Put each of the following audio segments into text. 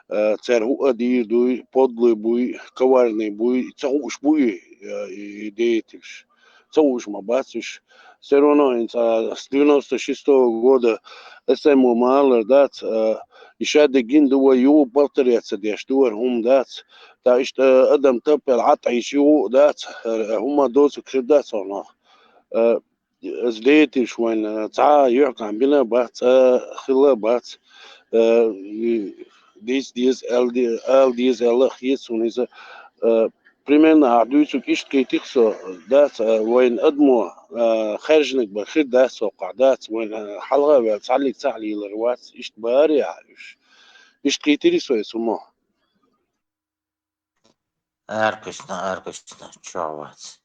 цергу адир дуй, подлый буй, коварный буй, цауш буй и деятельш. Цауш мабациш. Все равно с 96 года СМУ Малер дат, еще дегин дуа ю полторец деш дуар хум дат, да ist Adam Töppel hat ju dat huma dozu kredats ona زديتي شوين تاع يعقم بلا بات خلا بات dies LDS Allah jetzt und ist примерно عدويتك إيش كيتيكسو دات وين أدمو خارجنك بخير دات سوق دات وين حلقة بتعلق تعلي الروات إيش باري عايش إيش كيتيريسو يسموه ärkösnä, tšauats.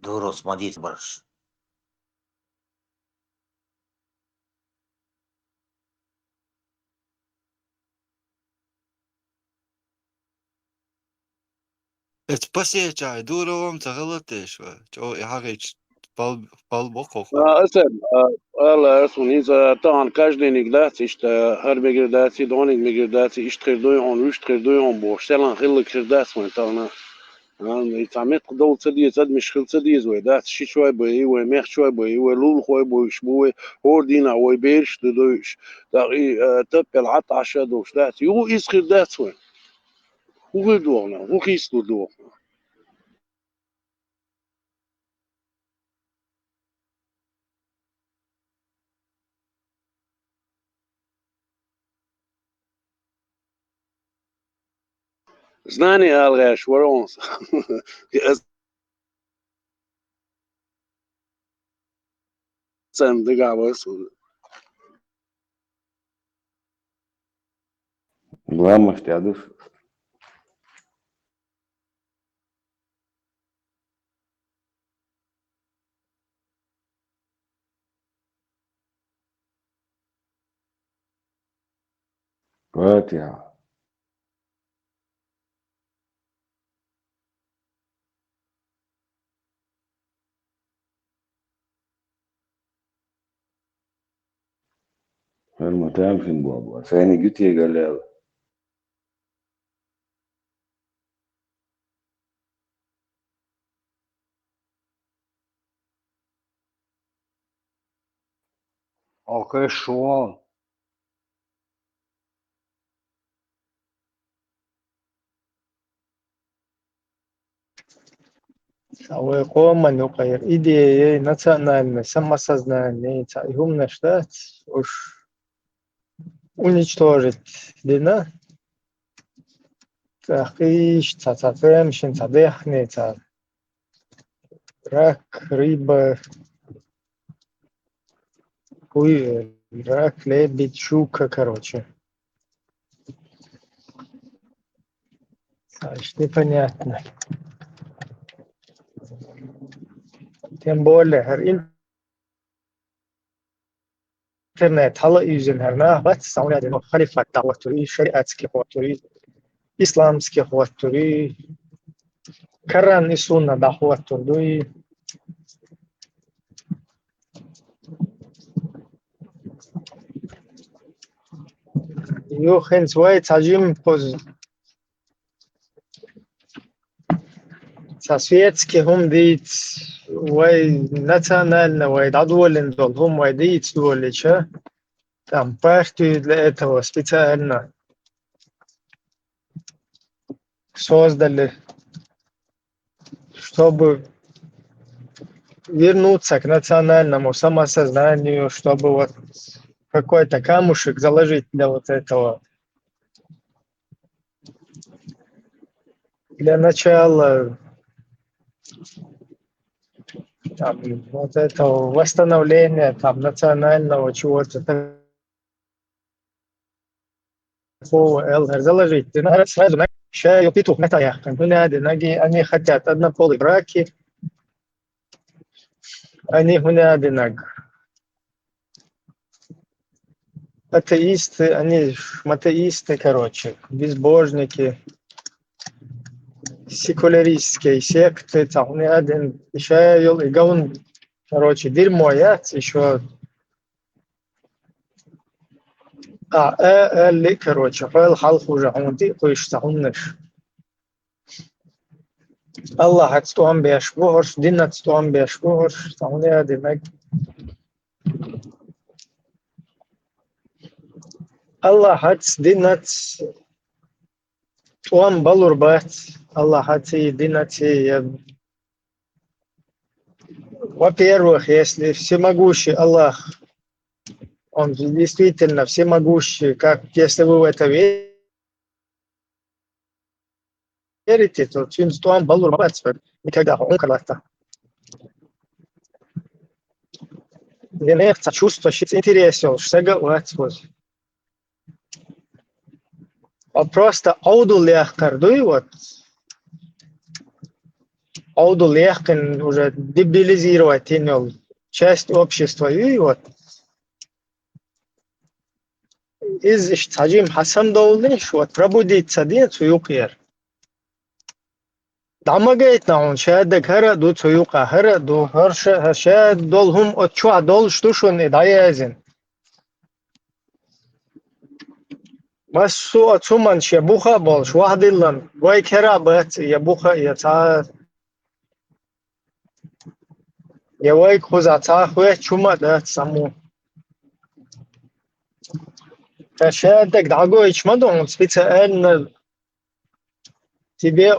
Duros madīt barš. Et pasieķāja durovam, tā galatiešva. Čau, jāgaič palboko. أسد الله اسمه إذا طبعا كاجدينك دات إيش هر بيجرداتي دونك بيجرداتي إيش تخردوي عن ويش تخردوي عن بوش سلام خلك خردات وين طبعا يتعمد قدول صديق صد مش خل صديق زوي دات شي شوي بي وميخ شوي بي ولول خوي بي شبوي هوردينا وي بيرش تدوش داغي تبل عط عشا دوش دات يو إيش خردات وين هو غدونا هو خيستو دو znani algash ورونس أسد دقا بس Главное, что я душу. Вот я. المتام في بابا ثاني قلت يا قال Okay, schon. Сауэкъомэ нукъыр идеи национальное самосознание умно ждать уж уничтожить дина тахиш цацафем шинцадехнеца рак рыба рак лебедь щука короче непонятно. Тем более интернет هلا يوزنها بس سوينا دي مختلفة توتري شريعتك توتري إسلامك توتري كران السنة ده توتري يو خن سوي تاجم поз سويتك هم ديت وي национально وي دول هم وي ديت دول شا там партию для этого специально создали, чтобы вернуться к национальному самосознанию, чтобы вот какой-то камушек заложить для вот этого. Для начала там, вот этого восстановления там, национального чего-то такого заложить. Сразу شاي وبيتو متى они хотят однополые браки, они هنا атеисты, они матеисты, короче, безбожники, секуляристские секты, там не один еще и гаун, короче, дерьмо, еще اللي короче الخلق уже عندي قيش تهونش الله هتستوهم بيشبهش دينا تستوهم بيشبهش تهوني demek الله هتس دينا تستوهم بالور بات الله هتي دينا تي во-первых, если всемогущий Аллах, Он действительно всемогущий, как если вы в это верите, то он балур никогда он когда-то. Ленехца чувство, что интересно, что говорить. Он просто ауду легкардуй, вот. Ауду легкин уже дебилизировать имел часть общества, и вот. Из Таджим Хасан Даулиш, вот пробудиться день суюкер. Дамагает на он, шаядек хара ду суюка хара ду харша шаяд долхум отчуа дол штушун и даязин. Массу отсуман шебуха болш вахдиллан, гой кера бат ябуха яца. Явай кузаца хуя чума дат саму. Шаядек дагой чмаду он специально тебе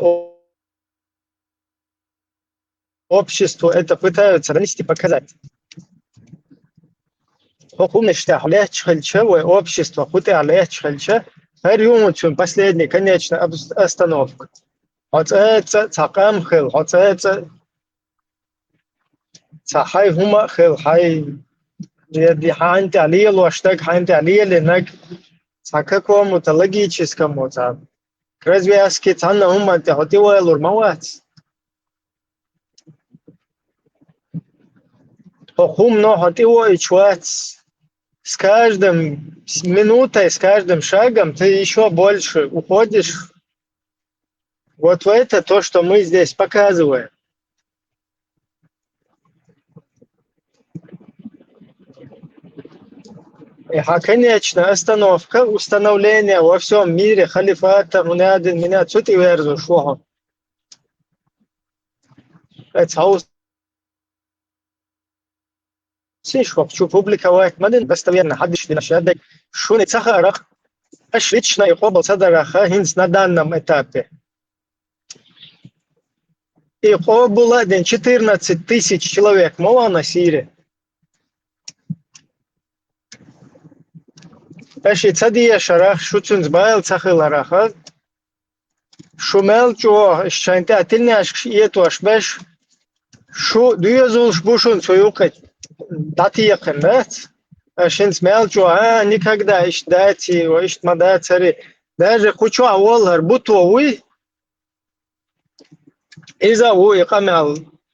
обществу это пытаются донести, показать. Общество, последний, конечно, остановка. Вот это цакамхил, вот это цахай хумахил, хай диханти алил, аштаг ханти алил, инак к какому-то логическому, к развязке цанна хуманти, хотевой лурмавац. Хумно хотевой чуваць. С каждым минутой, с каждым шагом ты еще больше уходишь. Вот в это то, что мы здесь показываем. И, конечно, остановка, установление во всем мире халифата, меня тут и верзу шо. Это شوف شو публиковать مدن достоверно حدش لنشهدك شو نتسخرخ اش лично يقبل صدرخ هنس на данном этапе. И было 14 тысяч человек мова на Сирии. Эши цадия шарах шуцун сбайл цахилараха шумел чо шанте атильняш ету ашбеш шу дуязулш бушун суюкать дати якынат ашинс мелчу никогда иш дати иш мада цари даже хочу аволар бутовый иза уй камел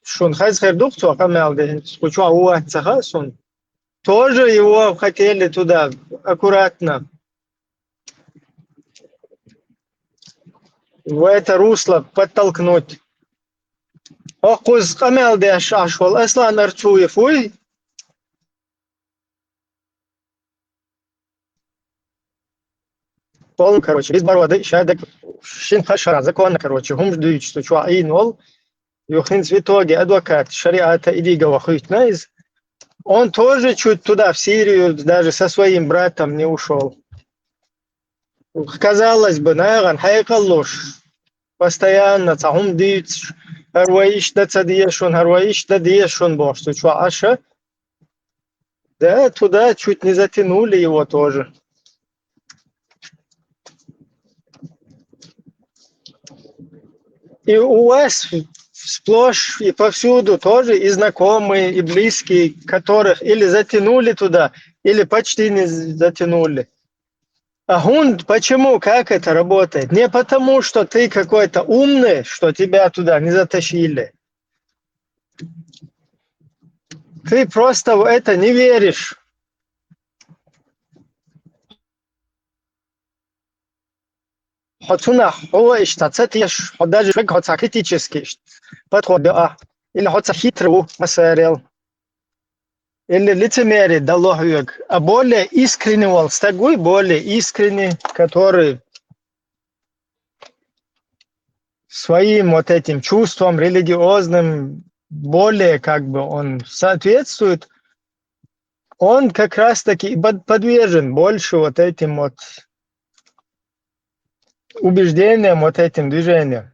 шун хазхер духту камел де хочу ауа цахасун тоже его хотели туда аккуратно в это русло подтолкнуть. Окуз камел де ашвал аслан арчуев уй полн, короче, без бороды, шадек, шинхашара, закон, короче, гум ждут, что чуа инол, юхин в итоге адвокат шариата Идигова Хуйтнайз, он тоже чуть туда, в Сирию, даже со своим братом не ушел. Казалось бы, наверное, хайкалуш, постоянно, цахум дыц, харваиш да цадиешун, харваиш да диешун бог, что чуа аша, да, туда чуть не затянули его тоже. И у вас сплошь и повсюду тоже и знакомые, и близкие, которых или затянули туда, или почти не затянули. А гунд, почему, как это работает? Не потому, что ты какой-то умный, что тебя туда не затащили. Ты просто в это не веришь. Хотуна, о, иштацатиш, даже хотя критический подход, или хотя хитрый материал. или лицемерие дало век, а более искренний волстагуй, более искренний, который своим вот этим чувством религиозным более как бы он соответствует, он как раз таки подвержен больше вот этим вот убеждениям, вот этим движениям.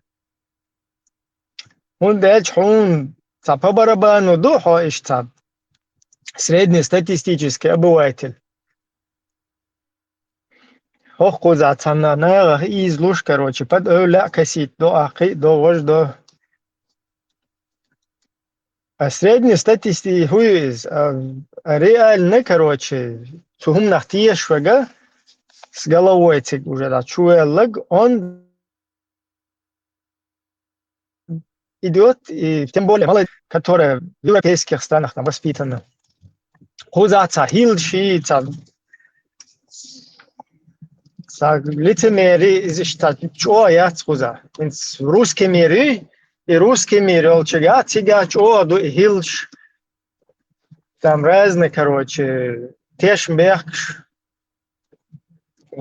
Он дальше, он по барабану духу, среднестатистический обыватель. Ох, куза, цана, на излуш, короче, под öyle косить, до ахи, до вож, до... А среднестатистический хуиз, реально, короче, сухум нахтия швага, с головой этих уже, да, чуэлэг, он идет, и тем более молодежь, которая в европейских странах там воспитана. Куза, хилши, лицемерие, что я сказал. В русском мире, и русский мир, олчага, тига, что, хилш, там разные, короче, тешмех,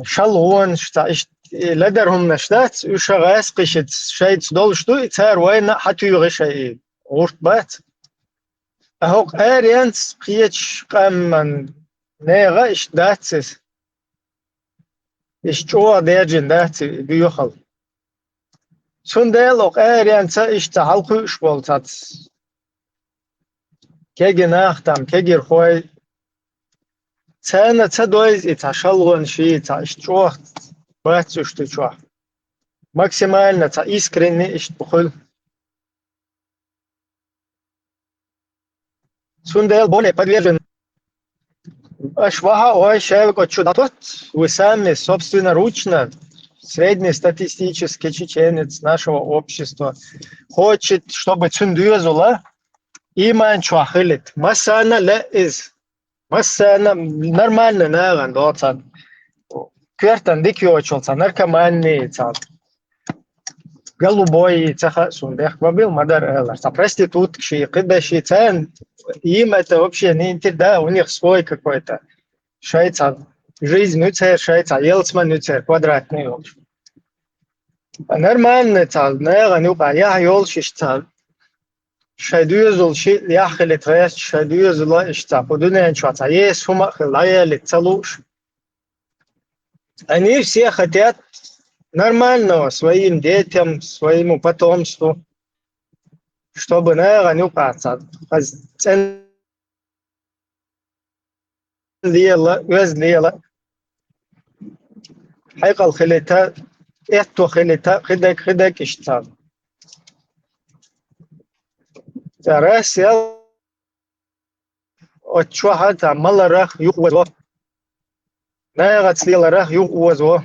шалон, что, ледерهم نشتات وشغاس قشت شيء دول شتو يتسار وين حتى يغشي ورت بات أهو أريانس قيتش قمن نيغا إش داتس إش جوا ديرجن دات بيوخل سندل أو أريانس إش تعلقو إش بولتات كيجي ناختم كيجي خوي سنة تدويز يتشلون شيء تاش جوا بات شتو جوا максимально искренне ишбухул. Сундел более подвержен ашваха ой человек отчудатот, вы сами собственноручно среднестатистический чеченец нашего общества хочет, чтобы цундюзула иман чуахилит. Массана ла из. Массана нормально наган доцан. Квертан дикиочулца наркоманный цан. Голубой цеха сундех бабил мадар элар. Проститутки, кидаши цен. Им это вообще не интересно. Да, у них свой какой-то шайца. Жизнь нюцер шайца. Елцман нюцер. Квадратный елч. Нормально цал. Нега нюка. Я елчиш цал. Шайдюзул ши яхили трес. Шайдюзула ишца. Подунян чуаца. Есть хума хилая лицалуш. Они все хотят нормального своим детям, своему потомству, чтобы, наверное, не упаться. Özleyela. Haykal khilita, etto khilita, khidek iştal. Tarasya отчуахат маларах юхвазо. Наягат слиларах юхвазо.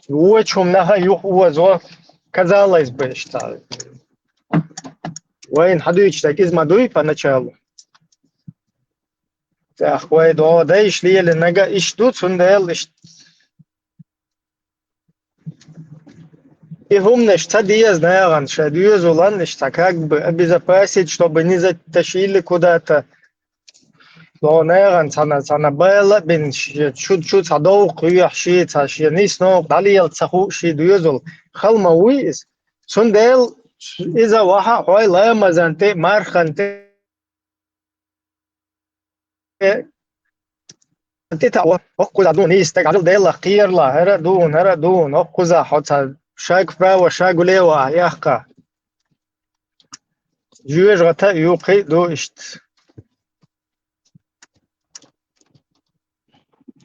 Очень много юхвазо. Казалось бы, что وين حدويش تاكيز مدوي поначалу. Так, وين до да ишли или нага иштут сундел иш. И умнешь, цадия знаешь, шадью уланешь, так как бы обезопасить, чтобы не затащили куда-то. Но наверное, цана была бин чуть-чуть садов куях ши, цаши не снов, далее цаху ши дюзул. Халмауис сундел إذا واحد هاي لا مزنتي مارخنتي أنت تعو أقول دون يستقبل ده لخير لا هر دون أقول حتى شاك فرا وشاك ليوا يحكى جوج غتا يوقي دو إشت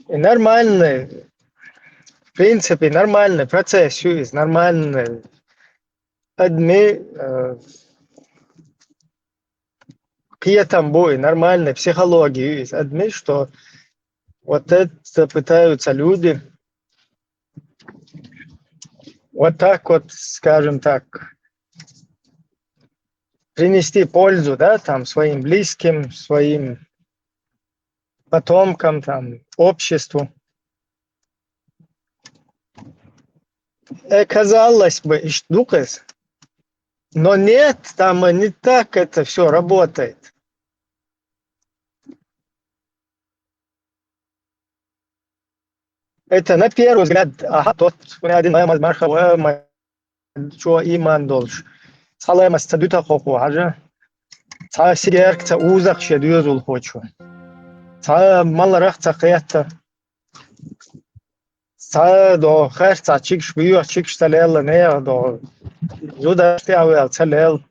нормальный в принципе нормальный процесс есть нормальный Адми там бой, нормальной психологии есть. Адми, что вот это пытаются люди вот так вот, скажем так, принести пользу, да, там, своим близким, своим потомкам, там, обществу. Казалось бы, иштукас, Но нет, там не так это все работает. Это на первый взгляд, ага, тот один мархава, что иман долж. Салема стабюта хоху, ага. Та сидерк, та узах шедюзул хочу. Та маларах та каята. Та до хэр та чикш бию, чикш талел не до. Зуда стяуэл талел.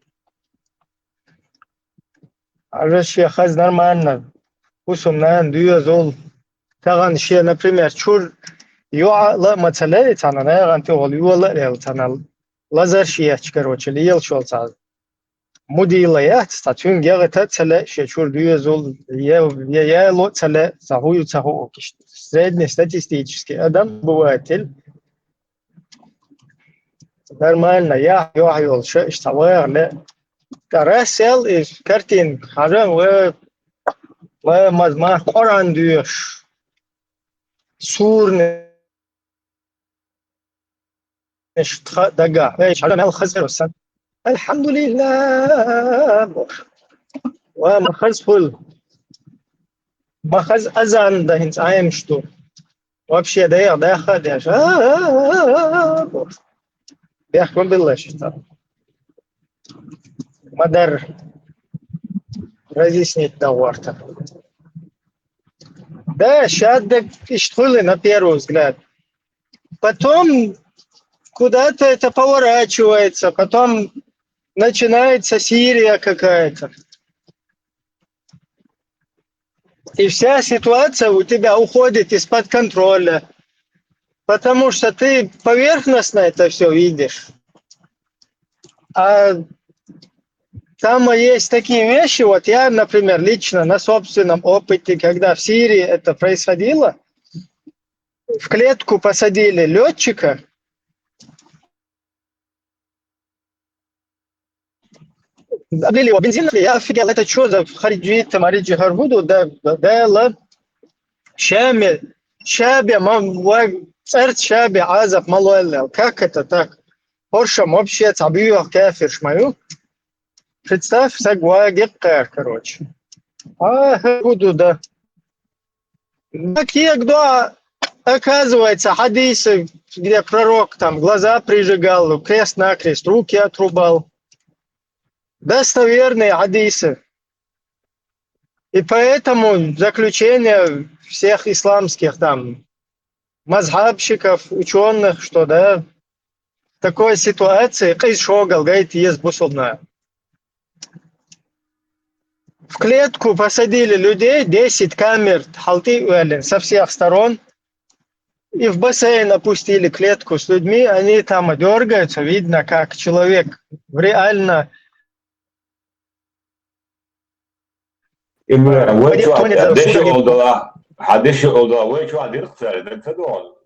Ага, шехаз нормально. Усумнан дюзул. Таган ше, например, чур لا مثلا تانا نه انت اول ولا تانا لازر شيء короче ليل شو تاع موديلات تاعون جرت تلا شور ديزول я لو تلا تاهو средний статистический адам быватель нормально я يوحيول شو اشتغل لا كراسل is كرتين حاجة و ما قرآن ديش سور دقة ايش على مال خزر والسن الحمد لله وما خز فل ما خز أذان ده هنس عايم شتو وابشي ده خد يا بيحكم بالله شتى ما در разъяснить доворта. Да, шаддак иштхулы на первый взгляд. Потом куда-то это поворачивается, потом начинается Сирия какая-то. И вся ситуация у тебя уходит из-под контроля, потому что ты поверхностно это все видишь. А там есть такие вещи, вот я, например, лично на собственном опыте, когда в Сирии это происходило, в клетку посадили летчика, облили его бензином, я офигел, это что за хариджи, тамариджи харбуду, да, шаби, царь шаби, азаб, малуэллэл, как это так? Поршам вообще табию кафир шмаю. Представь, сагуа гепкар, короче. Буду, да. Такие, кто, оказывается, хадисы, где пророк там глаза прижигал, крест-накрест, руки отрубал. Достоверные хадисы. И поэтому заключение всех исламских там мазхабщиков, ученых, что да, в такой ситуации, кайс шогал, говорит, есть бусубная. В клетку посадили людей, 10 камер со всех сторон, и в бассейн опустили клетку с людьми, они там дергаются, видно, как человек реально... حدش اوضاعی چون عدیق سر دکتر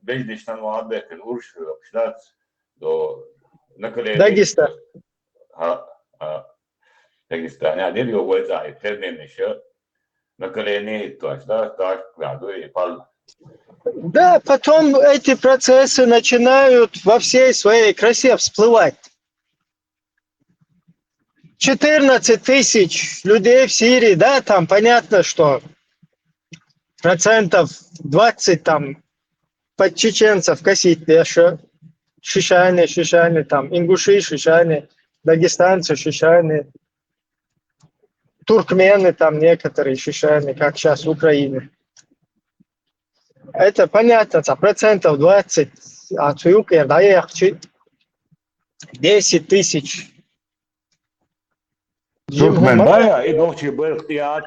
بیش داشتن واد بکن ورش شدت دو نکله داغستان داغستان عدیق یو وضعی ترنی نشه نکله نی تو اشتاق так градует пал. Да, потом эти процессы начинают во всей своей красе всплывать. 14 тысяч людей в Сирии, да, там понятно, что 20% там под чеченцев косить, шишане, там, ингуши, шишане, дагестанцы, шишане, туркмены, там некоторые шишане, как сейчас в Украине. Это понятно, 20%, а цуюк, да, 10 тысяч. Туркменбая и ночи был اختيار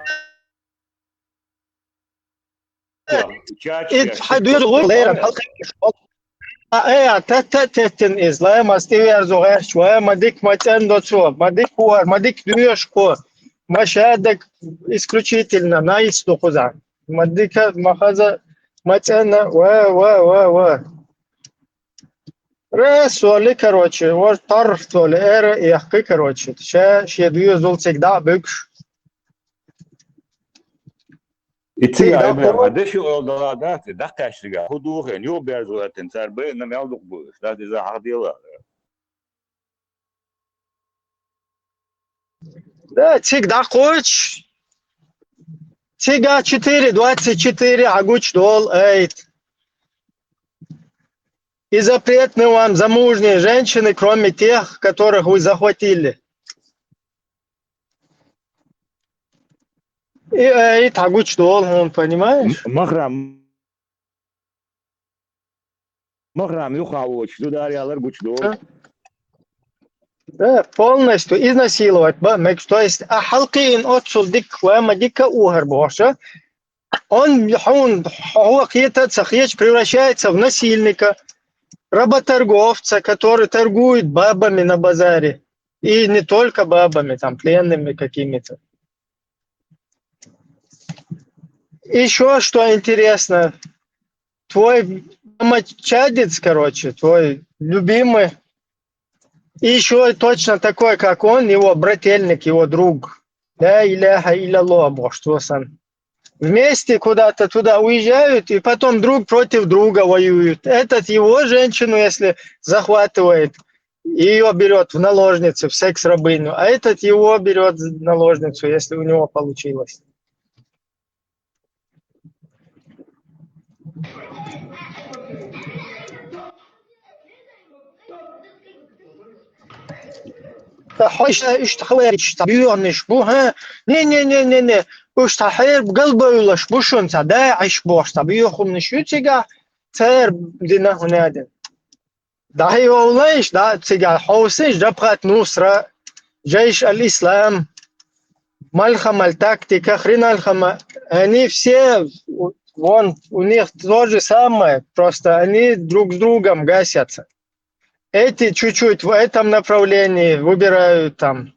تتن إسلام استوي أرزوغير شوية مديك متن دوتشو مديك هو مديك دنيشكو مشاهدك исключительно на истухуза мадика махаза матена و رسولي короче вот тарфтоле эра и ахкы короче шедую зол всегда быкш İti ayıbı kardeşi oldular da kaçtılar. Hudu hen yok bir zola tensar be ne meldik bu. İşte bize hadiyeler. Да, всегда хочешь. Всегда 4,24, агуч дол, эйт. И запрет мы вам замужние женщины, кроме тех, которых вы захватили. И эйт, агуч дол, он, понимаешь? Махрам, юхавоч, дударялар гучдол. Да, полностью изнасиловать. То есть, ахалкин отцул дик, вама дика ухар боша. Он какие-то цахеч превращается в насильника, работорговца, который торгует бабами на базаре. И не только бабами, там, пленными какими-то. Еще что интересно, твой домочадец, короче, твой любимый, и еще точно такой, как он, его брательник, его друг. Ля иляха илlallah, Богословсан. Вместе куда-то туда уезжают, и потом друг против друга воюют. Этот его женщину, если захватывает, ее берет в наложницу, в секс-рабыню, а этот его берет в наложницу, если у него получилось. بيونش بوها не уж тахер галбойлаш бушун да аш бошта биохум нишутига цер дина хунаден да йолайш да тига хаусиш жабхат нусра جيش الإسلام ملخمة тактика хриналхама они все вон у них то же самое, просто они друг с другом гасятся. Эти чуть-чуть в этом направлении выбирают там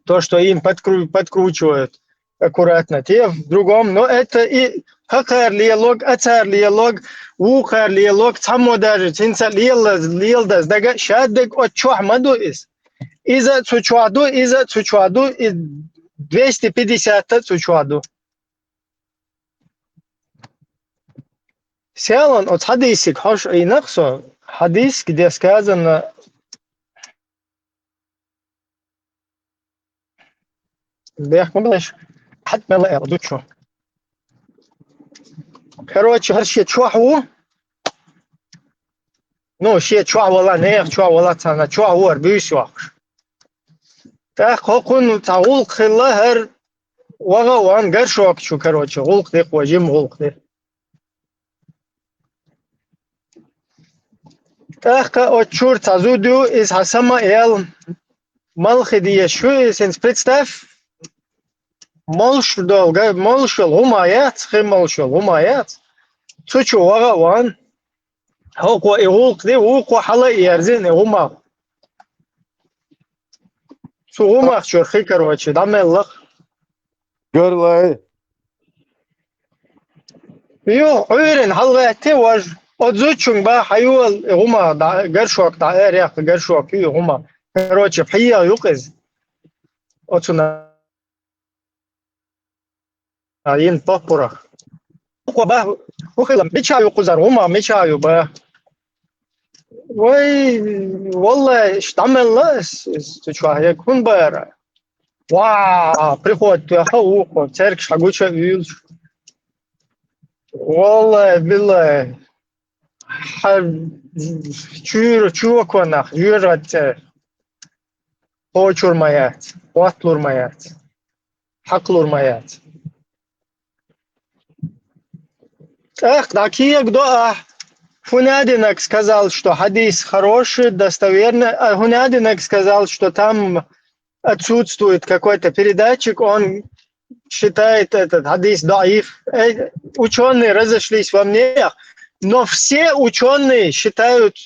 то, что им подкручивают аккуратно, те в другом, но это и хакар лиалог, ацар лиалог, ухар лиалог, само даже цинца лиалдас, дага шаддек от чуахмаду из. Иза цучуаду, и 250 цучуаду. Сялан от хадисик, хош и нахсо, хадис, где сказано, короче, харше чуаху, ну, ще чуахвала нех, чуахвала цана, чуахуар, бюсюах. Так, хокун тагул хиллахар, вагаван, гаршок, чу, короче, гулк дек, вajim гулк дек. Так, от чур тазуду из хасама ел малхидия шуисенс, представь, молшдол, молшел, умаят, химолшел, умаят. Цучу вагаван, хоко и гулк дек, уко хала и арзин, и умах. Сугумах чурхи, короче, дамеллах. Горлай. Йо, уверен, халгати важ. Отзучунг ба хайуал гума да гаршок да эрях гаршок ю гума. Короче, хия юкыз. Отсуна ин попурах. Ба ухилам бичаю кузар гума мичаю ба. Вай والله штамелла чуа якун бара. Ва, приход я хауко, церк шагуча вил. والله بالله чуваконах юрат очурмаят, отлурмаят, хаклурмаят. Эх, такие кто Хунадинок сказал, что хадис хороший, достоверный, а Хунадинок сказал, что там отсутствует какой-то передатчик, он считает этот хадис даиф. Ученые разошлись во мнениях, но все ученые считают,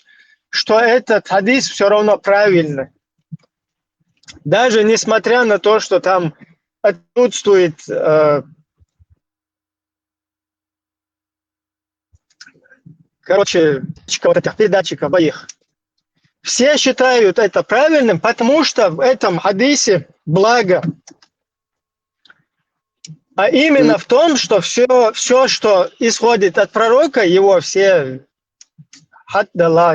что этот хадис все равно правильный. Даже несмотря на то, что там отсутствует короче, вот этих передатчиков обоих. Все считают это правильным, потому что в этом хадисе благо. А именно в том, что все, что исходит от пророка, его все хаддала,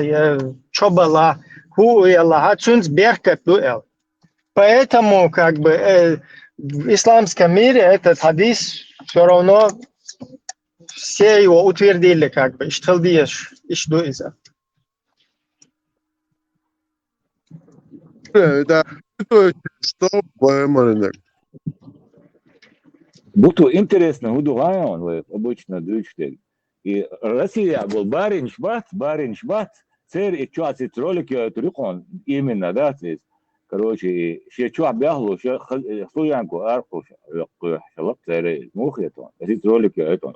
чобала, хуэла, хацунс берка дуэл. Поэтому, как бы, в исламском мире этот хадис все равно все его утвердили, как бы, иштхалдиеш, ишдуиза. Да, что поймали. Būtu интересно, буду район, вы обычно движете. И Россия был баринч бат, цер и чуацит ролики трюкон именно, да, здесь. Короче, ще чуа бягло, ще хуянку арку, шалап цер мухетон. Эти ролики это.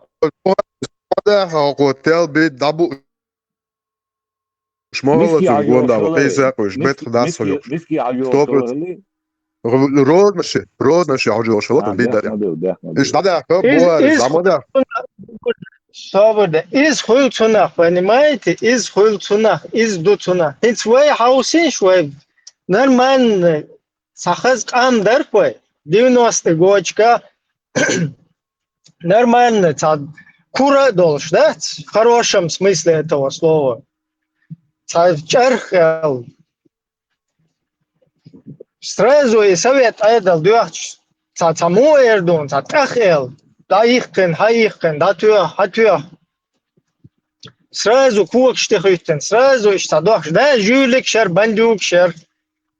Да, хотел быть дабу. شمال Виски تقول ده алё, وقيس يقوش بيت خداس فلو виски алё, طوبت رود ماشي عجوا شلون بيت ده إيش ده بوار إيش ده ده Свобода. Из хуйлцунах, понимаете? Из хуйлцунах, из дуцунах. It's way housing, швей. Нормально. Сахаз кам дарпой. 90 годочка. Нормально. Кура долж, да? В хорошем смысле этого слова. Чархал. Сразу и совет айдал дуахч. Цаму эрдун, цатахел. Да ихкен, да тюах. Сразу куакштехütten, сразу иштадох. Да, жюлик шер, бандюк шер.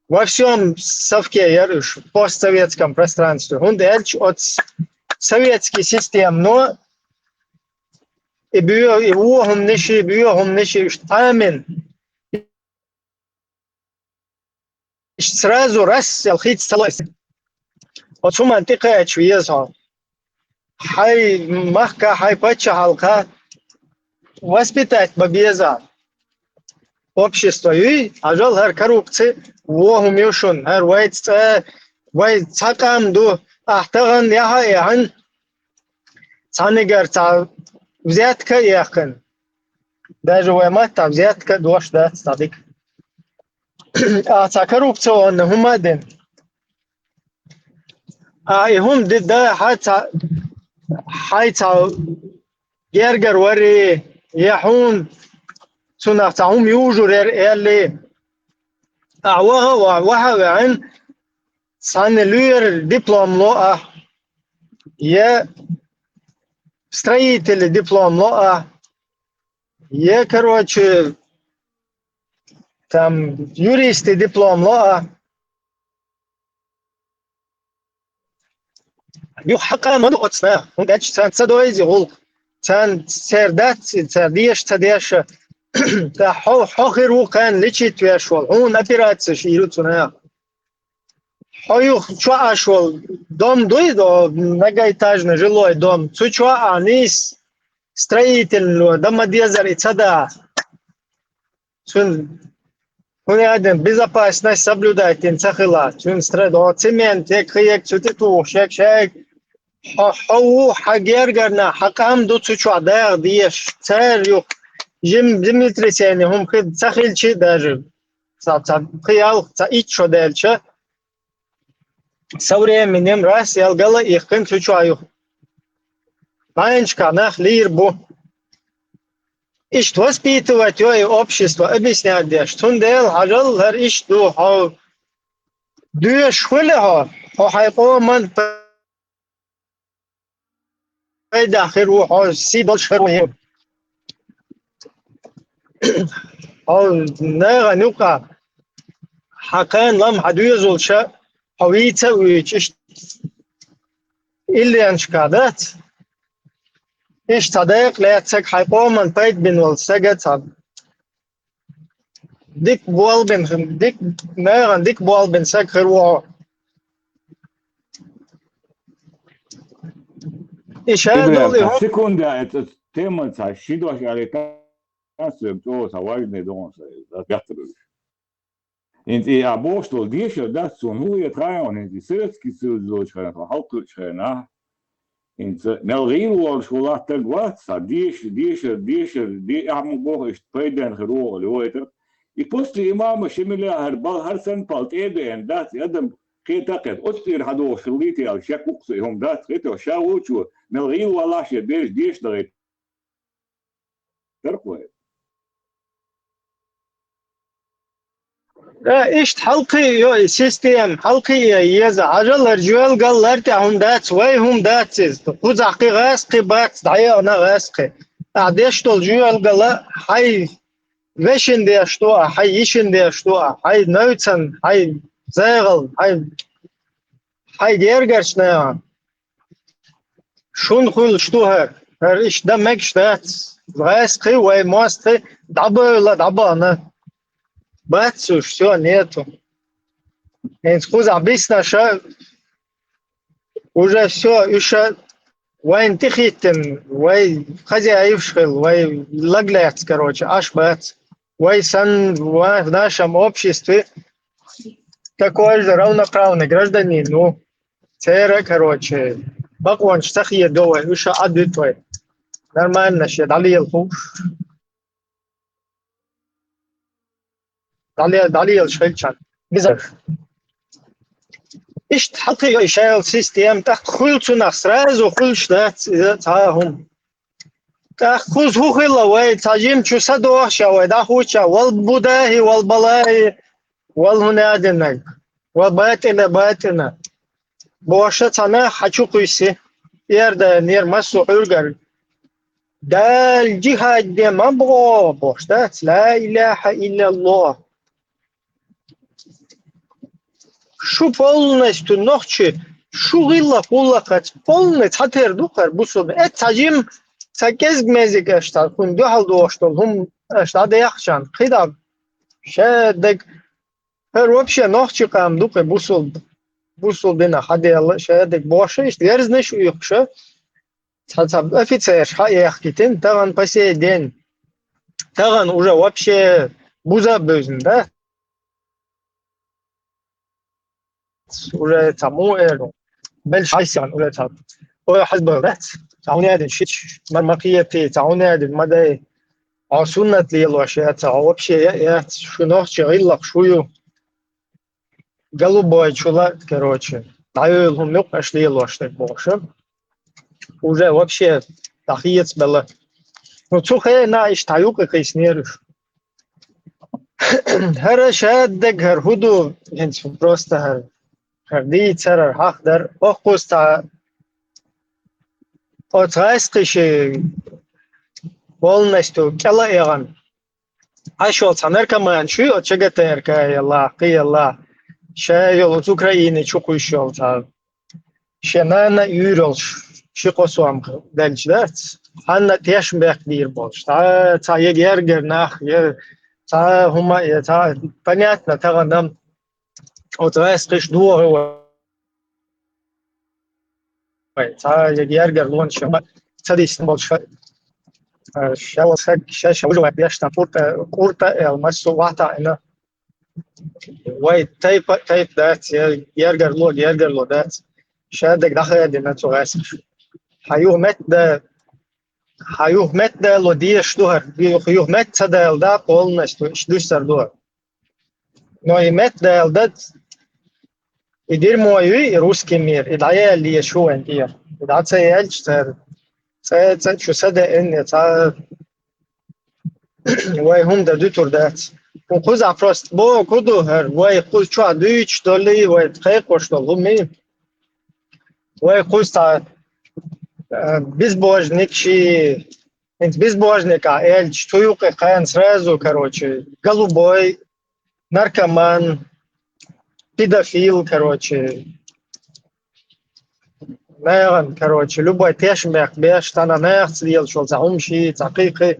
Во всем совке, ярыш, в постсоветском пространстве. Он дальч от советской системы, но и бьём ниши, амин. Сразу раз, алхит сталось. Вот шум антика чуеза. Хай махка, хай пача халка. Воспитать бабеза. Общество и ажал хар коррупции. Вогу мишун, хар вай цакам ду. Ахтаган яхан. Цанигар взятка яхан. Даже ваймата взятка дош, да, стадик. А ца коррупционный хумадин. А и хум да хайца гергер вари яхун سنة تعوم يوجر اللي وها عن سان لير диплом لو يا строитель диплом لو يا короче там юристы диплом لو يو حقا ما نقصنا هم قالش سان صدويزي غلط سان سردات سرديش Да хохер ухан лечит вешал. Он операция ширутуна. Хойух чуа ашвал. Дом дуйдо многоэтажный жилой дом. Цучуа анис строительный домодезер и цада. Сун один безопасность соблюдать инцахила. Сун страдо цемент ек цутиту шек. Хау хагергарна хакам ду цучуа да диеш царюк. Землетрясение, он сахельчи даже, хиял, ичо дальше. Со временем раз ялгала их кончучаю. Панечка, нах лирбу. И что воспитывать общество, объяснять, да, что он делал, хажал, хар ищу, хау, две школы, хау, хайко ман, пайда хиру, хау, сидол шхиру. أو نرى نقع حكان لم حدوزل شا حويته ويش إلي أنشكادات إيش صديق لا يتسك حيقوم من بيت بن والسجد ديك بوال بن سك خروع إيش هذا Секунда, это тема, щидош, але то важный дом, и або что дешево, да, сунует район, и Советский Союз дочка, халтучка, на, и мелрил школа тагваться, дешево, а мы бог ist пойдем хрол, лойтер, и после имама шемиля харбал харсан палт эден, да, ядам كيتاقد أستير هذا شليتي أو شكوك هم دات كيتو شاوچو ملغي ولا شيء ديش دغيت تركوه إيش حلقي سيستم حلقي يزا عجل رجال قال لرتي هم دات وي هم داتز خذ عقي غاسقي بات دعيا أنا غاسقي أعديش تول جوال قال حي وشين دي أشتوى حي يشين دي أشتوى حي نوتن حي زاغل حي ديرجرش نيا شون خل شتوها هر إيش دمك شتات غاسقي وي ماستي دعبا لا دعبا أنا باتسوش все нету. Инскуз обычно уже все, еще вайн тихитен, вай хозяевшил, вай лаглец, короче, аж бац. Вай сан в нашем обществе такой же равноправный гражданин, ну, цера, короче, бакванш тахия довой, еще адвитвай. Нормально, ще далил хуш. Далил шельчан. Бизар. إيش تحطي إشارة سيستم تأخذ سنة سرازو خلش ده تاهم تأخذ هو خلا وين تاجيم شو صدوه شو ده هو شو والبداه والبلاي والهنادنك والباتنا بوشة أنا حشو قيسي يرد نير مسو حرقر دال جهاد دي ما بغو بوشتات لا إله إلا الله شو полностью ночи шугилла пуллакат полный цатер духар бусуб этажим сакез мезик штал кун дохал доштол хум штаде яхшан хидаб шедек her вообще ночи кам духе бусул бина хадел шедек боше дерзнеш уйхша цацаб офицер яхкитин таган по сей день таган уже вообще буза бözün да уже тому بالشايسان ولا تاب هو حزب الرات تعوني هذا الشيء مرمقية تعوني هذا المدى عصونة لي الوشيء تعوب شيء شو نوع غير شويو голубой чулак короче даю هم نقش لي الوشيء بوشه уже вообще тахиец было ну цухе на иштаюк кайснерш хорошо дегер худу просто هردی تر حق در آخوست آترایس قیشه والنشتو کلا ایغان اشو تنر کمان شو چگه تر که یلا قیلا شایل از اوکراینی چوکوی شو تا شنان یورل شیقوسوام دلچدت هن تیشم بیک دیر باش تا یک یرگر نخ تا هما تا понятно تغنم آترایس قیش دو تا یک یرگر لون شما تدیستم باش شاول شاشه وجوه بیشتر کورتا المسو واتا اینا وای تایپ دات یرگر لو دات شادك داخل دينا تغاس هایو مت ده لو دیش دوهر هایو مت صدال دا قولنش دوستر دوهر نوعی مت ده دات يدير مويوي روسكي مير إدعايا اللي شو انتير إدعايا تسيالش تسيال شو صدق إني واي هم ده دوتور دات وخوز عفراست بو كدو هر واي خوز شو عدويش دولي واي تخيق وشتول همي واي خوز تا безбожник شي انت безбожник эльч туюقي قاين сразу короче голубой наркоман педофил, короче, наверное, короче, любой тешмех, бештана нехц, дел, шел за умши, цакики,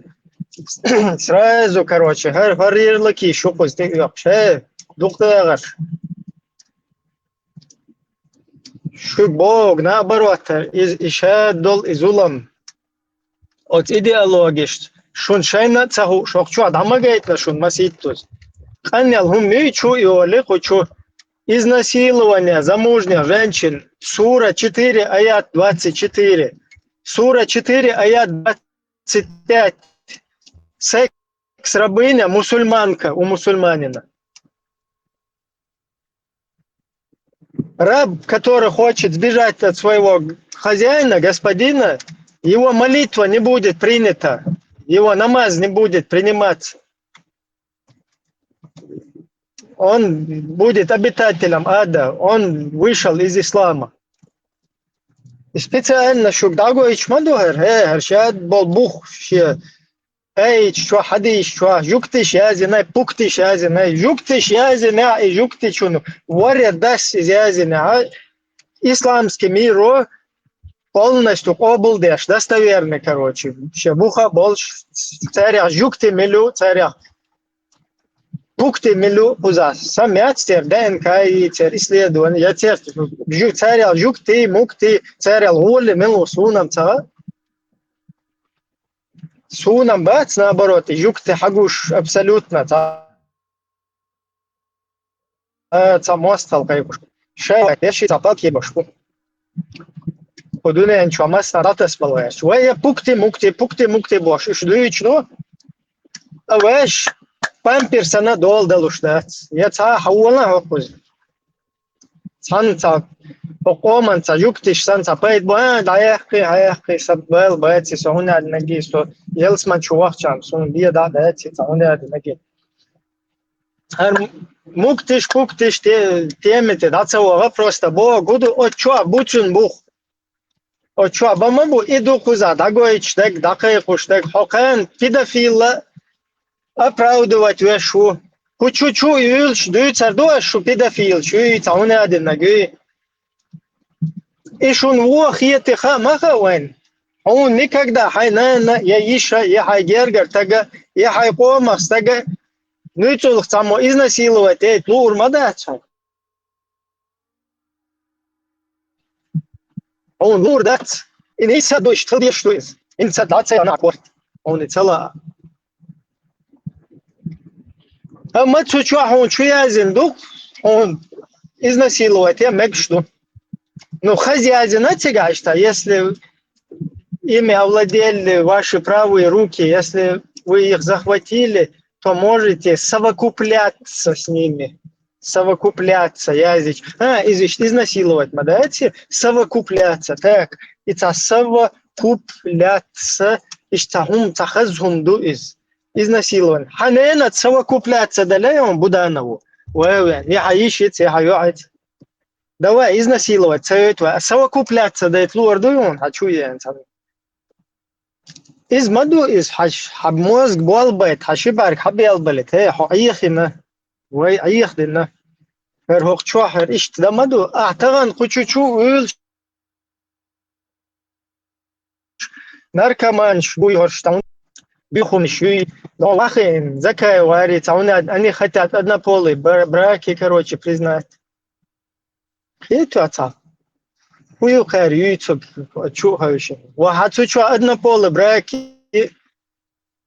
сразу, короче, харир лаки, шукус, ты вообще, дуктагаш. Шу Бог, наоборот, ише дол изулам, от идеологиш, шун шайна цаху, шокчу адама гейтла, шун маситтус. Канял хумми, чу и олиху, чу, изнасилование замужних женщин. Сура 4, аят 24. Сура 4, аят 25. Секс рабыня, мусульманка у мусульманина. Раб, который хочет сбежать от своего хозяина, господина, его молитва не будет принята. Его намаз не будет приниматься. он будет обитателем ада, он вышел из ислама. И специально, что дагу ичмадугер, hershad болбух, что что хадиш, что жуктиш язина, пуктиш язина, жуктиш язина и жуктичуну. Варят дас из язина. Исламский мир полностью обалдеш, достоверный, короче. Шебуха больше царя жукти милю, царя пукти милю пузас. Самят тер ДНК и тер исследования. Я тер царя жукти, мукти, царя лоли милу сунам ца. Сунам бац наоборот, жукти хагуш абсолютно ца. Ца мостал кайкуш. Шея, пеши запалки башку. Подуне ничего, мы стараться спалаешь. Вая пукти, мукти бош. Шлючно. А ваш памперса на дол далушнец. Я ца хаула хокуз. Санца покоман ца жуктиш санца пайд ба даяхки саббел баати соуна наги сто елсман чувахчам сон бия да баати соуна наги. Муктиш пуктиш темете дацава просто бо гуду очо бучун бух. Очо бамабу иду куза дагоич так дакайкуш так хокан педофила оправдывать вешу. Кучучу юлш дуйцар дуашу педофил чуй тауна один наги. Ишун вохиете маха вен. Он никогда хайна я иша я хайгергер тага я хайпомас тага. Ну и что, само изнасиловать, лурмадаться. Он лурдать. И не садуешь, что делаешь, что есть. И садаться на корт. Он и цела. А мы чуть-чуть, он чуязен дух, он изнасиловать, я мекшу. Ну, хозяин, отягашта, если ими овладели ваши правые руки, если вы их захватили, то можете совокупляться с ними. Совокупляться, язык. Изнасиловать, мадайте? Совокупляться. Так, и совокупляться. Иштахум тахазхум дуиз. Изнасиловать. Ханенат совокупляться далеем Буданову. Уэвен, я хаишит, я хаюат. Давай, изнасиловать, совокупляться, да это луардуем, хочу я. إذ مدو إذ حب موزق بالبيت حشبارك حبي البلت هي حقيقنا وي عيقنا فرهق شوحر إيش ده مدو أعتقد قشوشو ويل نركمان شوي هرشتون بيخون شوي نوخين زكاة واري تعونا أني خطأت أدنى بولي براكي كروتشي признать إيه أعتقد ويقار يوتيوب чухающий. Вахацучу однополый браки.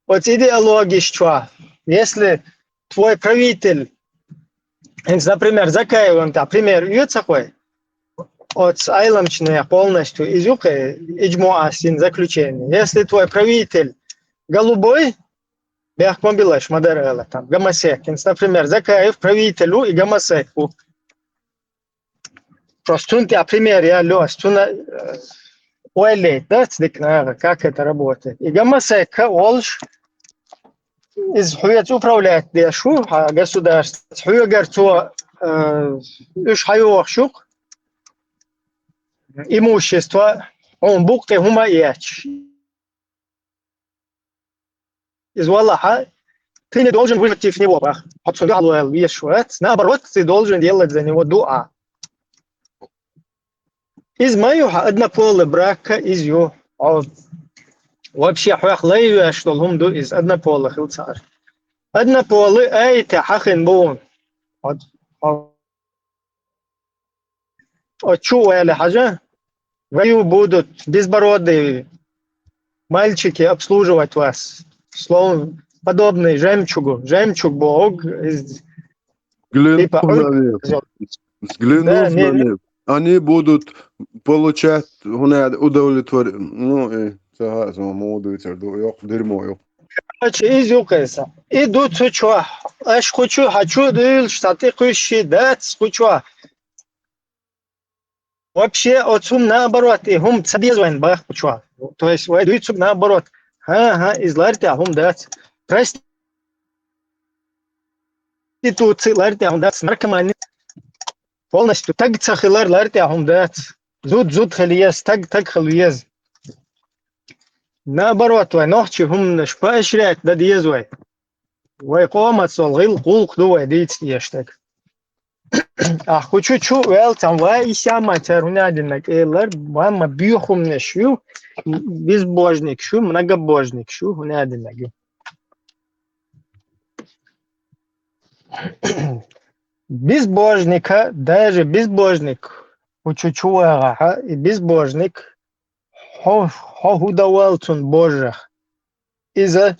Вот идеология что? Если твой правитель, например, Закаев, например, идет такой, от айламчная полностью изюка, иджмуасин заключение. Если твой правитель голубой, бяхмобилаш, мадарела, там, гомосек, например, Закаев правителю и гомосеку. Просто ты, например, я лёс, уэлей, да, как это работает. И гомосека, олж, из хуец управляет дешу, государство, хуегарту, уж хаюахшук, имущество, он букты хумаеч. Из Аллаха, ты не должен выжить в него, наоборот, ты должен делать за него дуа. Из моего однополый брака из его. Вообще хуахлею, что лумду из однополых лицар. Однополый, это хахин бун. Чуяли хажа? Вы будут безбородые мальчики обслуживать вас. Словом, подобный жемчугу. Жемчуг бог из... Взглянув на них. Они будут получать удовлетворение. Ну, это моду, это дерьмо. Короче, изюкается. Идут что? Аж хочу, штаты куши, дать, хочу. Вообще, отцум наоборот, и хум цабезвайн бах, хочу. То есть, выйдут наоборот. Ага, из ларти, а хум дать. Прости. Конституциялар тяхумдат наркомани полностью так цахилар тяхумдат зуд халиес так халиес наоборот вай нохчи хум шпашрят да диезвай вай қомат сол гил қулқ дуай дит яштак ах хочу чу вел там вай исяма царунадинак элар мама бьюхум нешу безбожник шу многобожник шу унадинак безбожника, даже безбожник, учучуаха и безбожник, худавалцун божих, из-за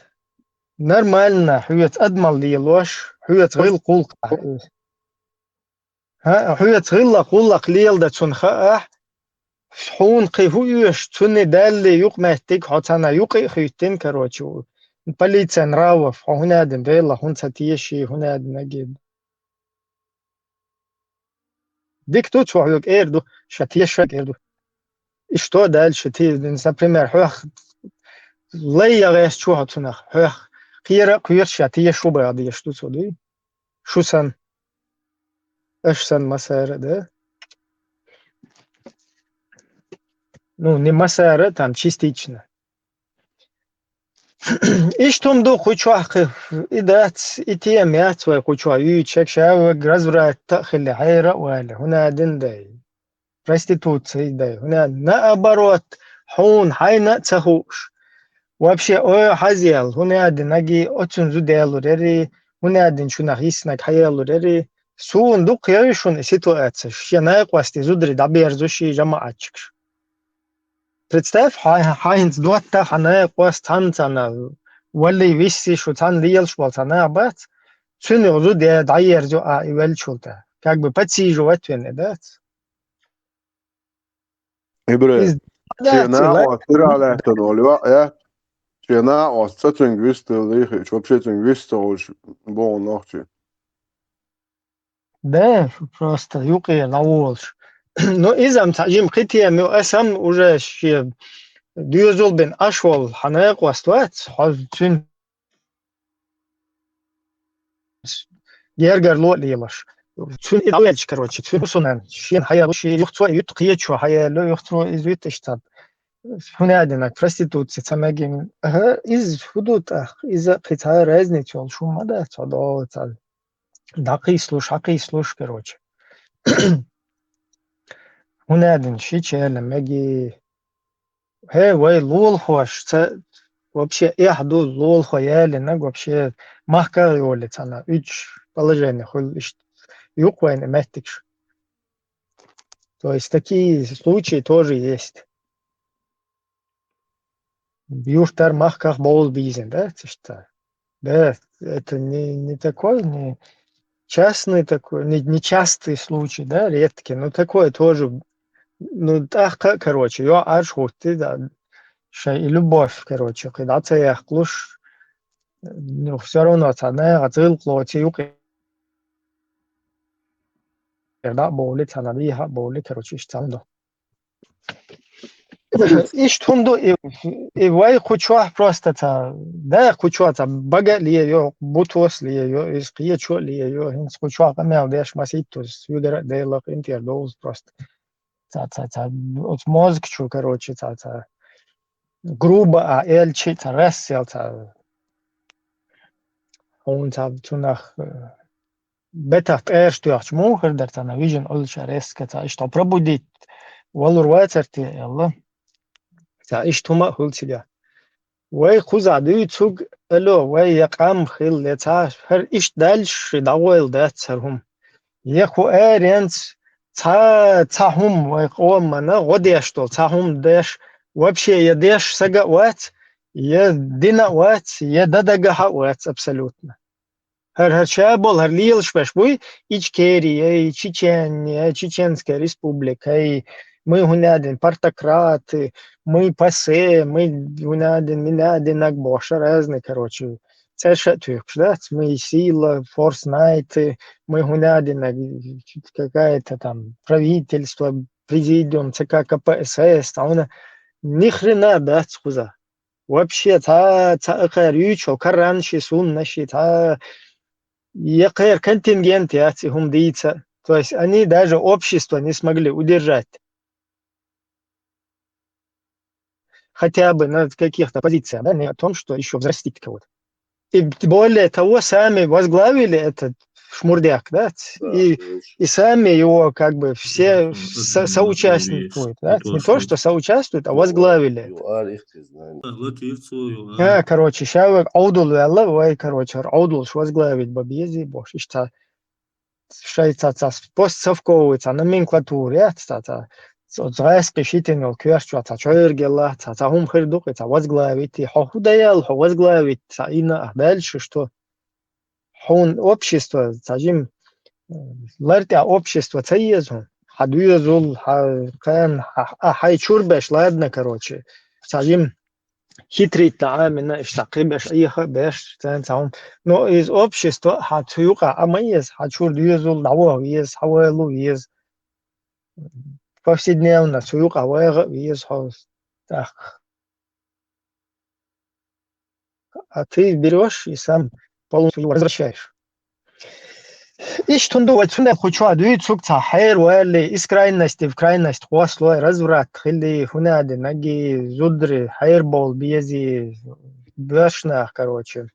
нормально, хуец адмал лилош, хуец гил кулка, хуец гилла кулак лил да цунха, хун кихуюш цуни далли юк мехтик, хотана юк ихитин, короче, полиция нравов, хунадин, вейла, хун сатиеши, хунадин агид. Дик тут чувак эрду, шатиешак эрду. И что дальше? Ты, например, хуах лейя гэс чувак цунах, хуах кира шатиешу бы ади что цуды. Шусан, эшсан масара, да? Ну, не масара, там частично. И что мду хочуах и дать и те мят свой хочуах и чек шава разврат тахили хайра валя хуна один дай проституция дай хуна наоборот хун хайна цахуш вообще ой хазиал хуна один аги очень зуделу рери хуна один шуна хиснак хаялу рери сун дук яшун ситуация шена квасти зудри даберзуши жамаачкш. Представь, хайнц дуатта хана квас танцана вали виси шу тан лиел швалтана бат цуни узу де дайерзу а ивел чулта как бы подсижу ватвене да Ibre, Шена остиралехтон олива, ja. Шена остцатун гвистел лихич, вообще тун гвистел bon нохчи. да просто юки лаволш но изам таджим хития ми асам уже ши дюзул бен ашвал хана квас тват цун Гергер ло лилаш. Цун идалч, короче, цун сунан. Шин хая ши юхтва ютқия чу хая ло юхтва извит штаб. Хунадина проституция самагим. Из худута из қита разница шумада цадо цад. Дақи слуш, короче. Хунадин ши чела маги. Вай лол хош. Вообще яхду лол хояли наг вообще махка ролит она. Положение, юг войны мэтикш. То есть такие случаи тоже есть. В южтар махках бол бизнес, да, да, это не такой, не частный такой, не частый случай, да, редкий, но такое тоже, ну, так, короче, я аж ты, да, и любовь, короче, когда ты я клуш, ну, все равно, цена, отзыл, клоти, юг, да, боли, цена, лиха, боли, короче, штанду. Иш тунду и вай хочуах просто та да хочуах та бага лиё бутос лиё из киечо лиё хинс хочуах амел деш маситус юдер дейлок интердоз просто та от мозг чу короче та грубо а элчи та рассел та он та тунах бета эрштуach мухер der та на vision улча реска та что пробудить валурвацерти ялла تعيش توما خلصيا وای خوزادوی چوگ الو وای یقام خیل لتا هر ایش دالش داویل دات سرهم یخو ارنس تا هم وای قوم منا غدیشتول تا هم داش вообще я деш сага ват я дина ват я дадага ват абсолютно هر شابل هر لیلش بش بوی ایچ کری чеченская республика мы гунядин партократы, мы пасе, мы гунядин, минадин, акбоша, разные, короче. Це шатвик, да? Мы сила, форснайты, мы гунядин, какая-то там правительство, президиум, ЦК КПСС, там ни хрена, да, цхуза. Вообще, та рючо, каранши, суннаши, та ЕКР контингент, هم деятся. То есть они даже общество не смогли удержать. Хотя бы на каких-то позициях, да, не о том, что еще взрастить кого-то. И более того, сами возглавили этот шмурдяк, да, и сами его как бы все соучаствуют, да, не то, что соучаствуют, а возглавили. Короче, сейчас аудул вялла, короче, аудул возглавить бабьези, бош, ишта, шайца, постсовковывается, номенклатуре, зрайс пишитин, кверчу, чойргела, хум хирдук, возглавить, хохудаял, возглавить, ина, дальше что? Хун общество, сажим, лартя общество, цаезу, хадуезул, кан, хайчурбеш, ладно, короче, сажим, хитрый именно, штакибеш, иха, беш, цаум, но из общества, хатуюка, амайез, хачурдуезул, лаво, ез, хавелу, ез, повседневно, суюка, вэга, ез, хаус, так, а ты берешь и сам полностью возвращаешь. Иш тунду отсюда хочу адуит сукца хайр вали из крайности в крайность хвасло разврат хили хунади наги зудри хайрбол бези бешна короче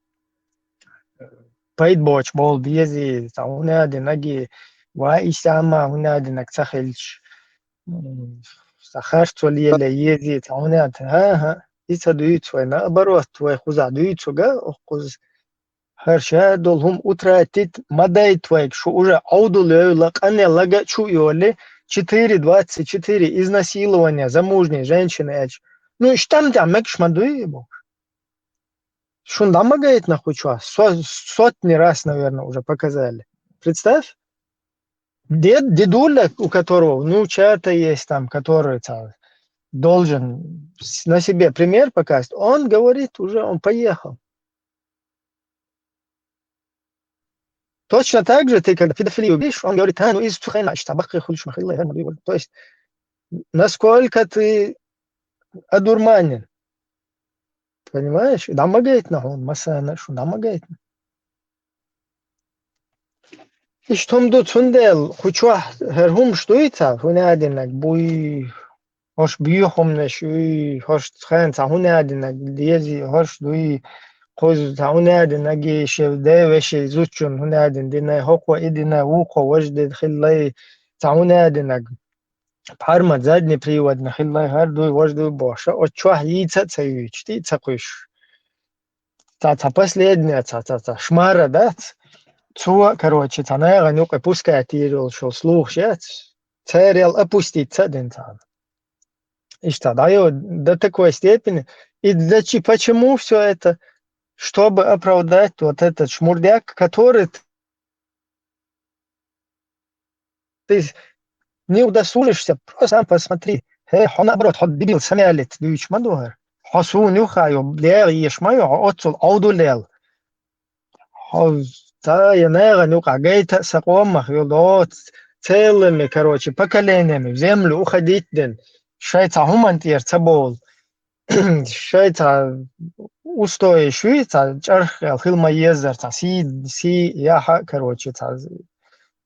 пейтбоч бол бези хунади наги ва исама хунади накцахилч сахар цолиеле ези хунади ха иса дуит свой наоборот твой хуза дуит суга хуз هرشا دولهم утратит мадай твоих, что уже аудулю лакане лага чуёли 424 изнасилования замужней женщины. Ну и что там мекш мадуебу? Что намагает нахуй чё? Сотни раз, наверное, уже показали. Представь, дедуля, у которого внучата есть там, который должен на себе пример показать, он говорит уже, он поехал. Точно так же ты, когда педофилию видишь, он говорит, ну из то есть, насколько ты одурманен. Понимаешь? Дамагает на он, масана, что дамагает. И что он тут сундел, хоча, херхум штуица, хунядинак, буй, хош бьюхомнеш, хош тхэнца, хунядинак, дези, хош дуи, خذ هنادي نجي شيء وشي زوجون هنادي دينا هوكو إدينا ووكو وجد خلي هنادي نج بحرمة زادني بريود نخلي هردو وجد باشا وتشوه يتسا تسويش تيتساقوش последняя шмара, да? Цуа, короче, наверное, ну-ка, пускай тирил, что слух, церил опуститься один там. И что, да, до такой степени. И почему все это? Чтобы оправдать вот этот шмурдяк, который ты не удосужишься, просто сам посмотри. Он наоборот, он дебил, самялит, дюйч мадугар. Хосу нюхаю, лер ешмаю, отцул аудулел. Та я нера нюха, гейта сакомах, юдот, целыми, короче, поколениями в землю уходить ден. Шайца хумантир цабол. Шайца устои швейца, чархел, хилма езер, си, яха, короче,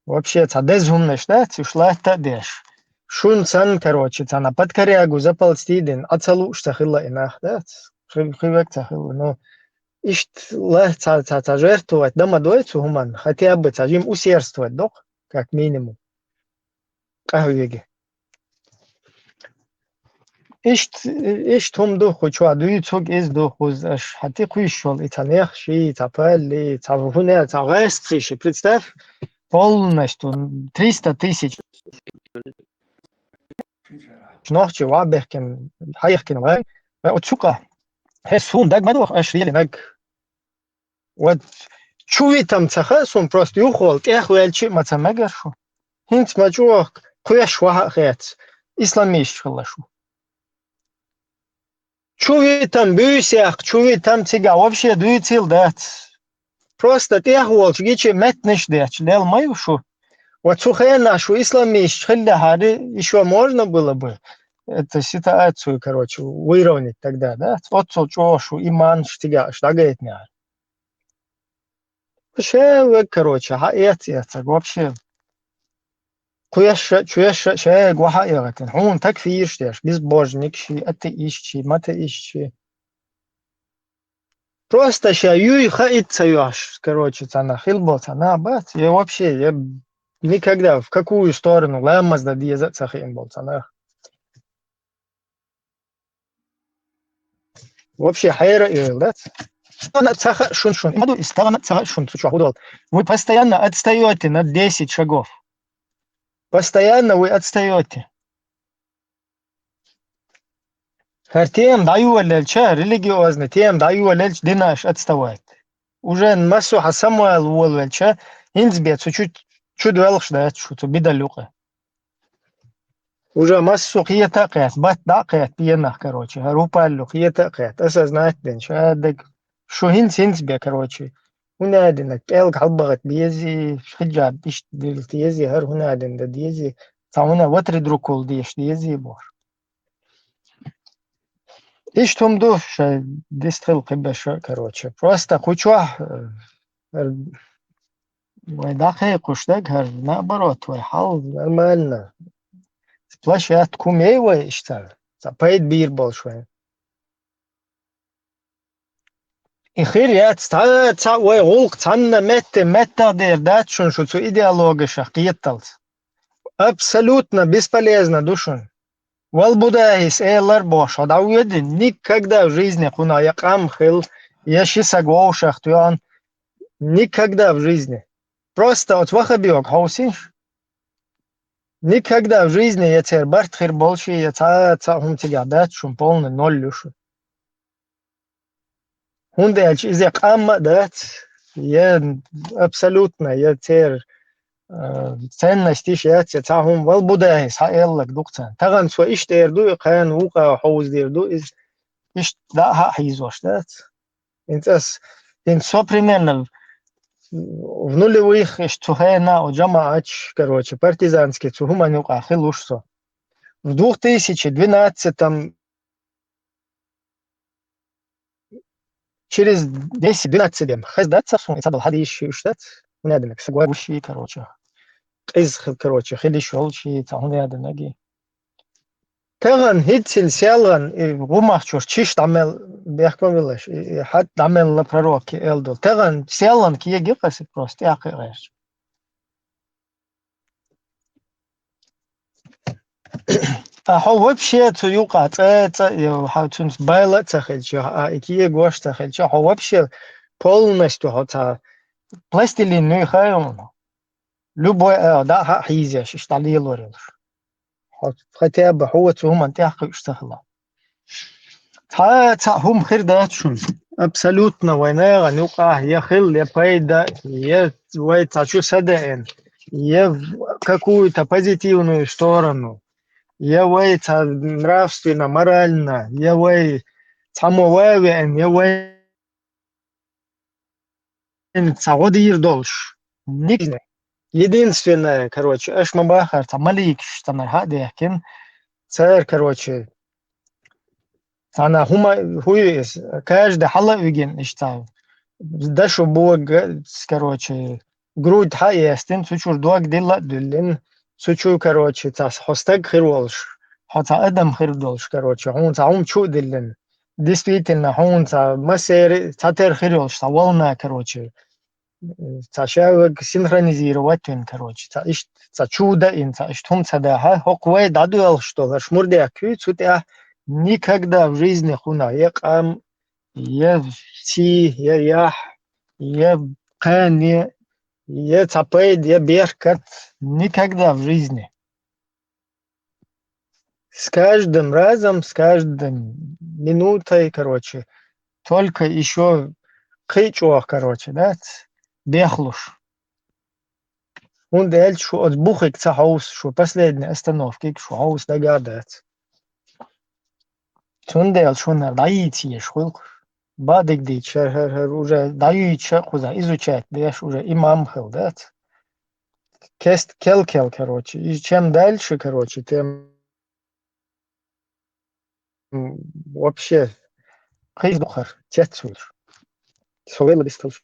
вообще, дезумнеш, да, ушла та деш. Шун сан, короче, на подкорягу заползти ден, ацалушта хила инах, да, хивекца хила, но ишт ла жертвовать дома дойцу гуман, хотя бы им усердствовать, док, как минимум. Кахвеги. Ишт хум до хочу адуи цог из до хузаш хати куишол итанех ши тапали тавуне тавестриши, представь, полностью 300 тысяч ночи вабехкен хайхкен вай отсука хесун даг мадох ашвили даг вот чуви там цахасун просто юхол эхвелчи мацамагашу хинт мачуах куяш вахет исламиш халашу чуви там бюсях чуви там тига вообще дуицил дат просто эхвол чгичи метнеш дач лел маюшу вот сухая нашу исламиш хилляхари еще можно было бы эту ситуацию, короче, выровнять тогда, да? Вот чошу иман штига, штагает не. Ше, короче, это вообще. Куяш ше гуаха ягатен. Хун так фирштеш, безбожник ши, атеист ши, матеист ши. Просто ша юй хаится юаш, короче, цана хилбо, цана бац. Я вообще, я никогда в какую сторону ламаз да диеза цахим был, цана. Вообще хайра и да. Она цаха шун. Имаду истана цаха шун. Вы постоянно отстаете на 10 шагов. Постоянно вы отстаете. Тем даю лельча религиозно, тем даю лельч динаш отставать. Уже массу Самуэл Уолвельча инзбе чуть велш да что бедалюка. Уже массу қиета қият, бат да қият пиенах, короче. Рупаллю қиета қият. Аса знает ден, шадек. Шо инзбе, короче. هنادن قال حبغت بيزي حجاب بيش ديزي هر هنادن دا ديزي تعونا وتر دروكول ديش ديزي بور ايش توم دوش ديستخل قبش короче просто кучуах دقيق وشتاق هر наоборот حال нормально сплошат кумеева ишта запает бир большой إخير يا تسا ويغولق تسانا متى دير داتشون شو идеология قيتلت абсолютно бесполезно душун Валбудахис элар бош адауеди никогда в жизни куна якам хил яши сагоушах туян никогда в жизни просто от вахабиок хаусиш никогда в жизни я цер бартхир больше я ца хум тигадат шум полный ноль люшу Хундельч из якам дат я абсолютно я цер ценности шеятся цахум валбудахис хаэллак дукцан таган сва иш дерду кан ука хаус дерду из иш да хизош дат интас ин со примерно в нулевых штухена у Джамаач, короче, партизанский цухуманюк ахилушсо. В 2012 через 10-12 лет хаздаться сум это был хадиш штат наденек сагвагуши, короче. Из, короче, хидиш волчи, там наденеги. Таган хитсил сялган гумахчуш чиш тамел бяхквавилаш хат тамел на пророки элдо таган сялган кие гикас просто яқыраш ахо вообще туюка ца хатунс байла цахельча кие гош цахельча хо вообще полностью хота пластилин не хаён любой да хизяш шталилорил хотя бы هو هم انتحق اشتغل تا هم خير داتشون абсолютно война ганюка я хил я пайда я вой тачу саден я какую-то позитивную сторону я вой нравственно морально я вой самовавен я вой сагодир долш никне Единственное, короче, эш мабахар тамалик штамар хадехкин цер, короче, она хуис каждый хала уген иштав. Дашу бог, короче, грудь хаестин, сучур дуак дилла дулин, сучу, короче, цас хостаг хирволш, хота адам хирдолш, короче, он цаум чу диллин. Действительно, он ца масер цатер хирволш, та волна, короче. Цашавак синхронизировать, короче, ца чудо, ца штум цадаха, хоквай дадуэл, что гашмурдя кюцутя никогда в жизни хуна, якам, я кани, я цапейд, я беркат, никогда в жизни. С каждым разом, с каждой минутой, короче, только еще кричуах, короче, да, бехлуш. Он дальше шо от бухик ца хаус, шо последняя остановка, шо хаус догадается. Он дальше шо на даити шхулк. Бадик дич, уже даюча куда изучать, дальше уже имам хил, да. Кест келкел, короче. И чем дальше, короче, тем вообще хиз бухар, тетсулш. Совел бистолш.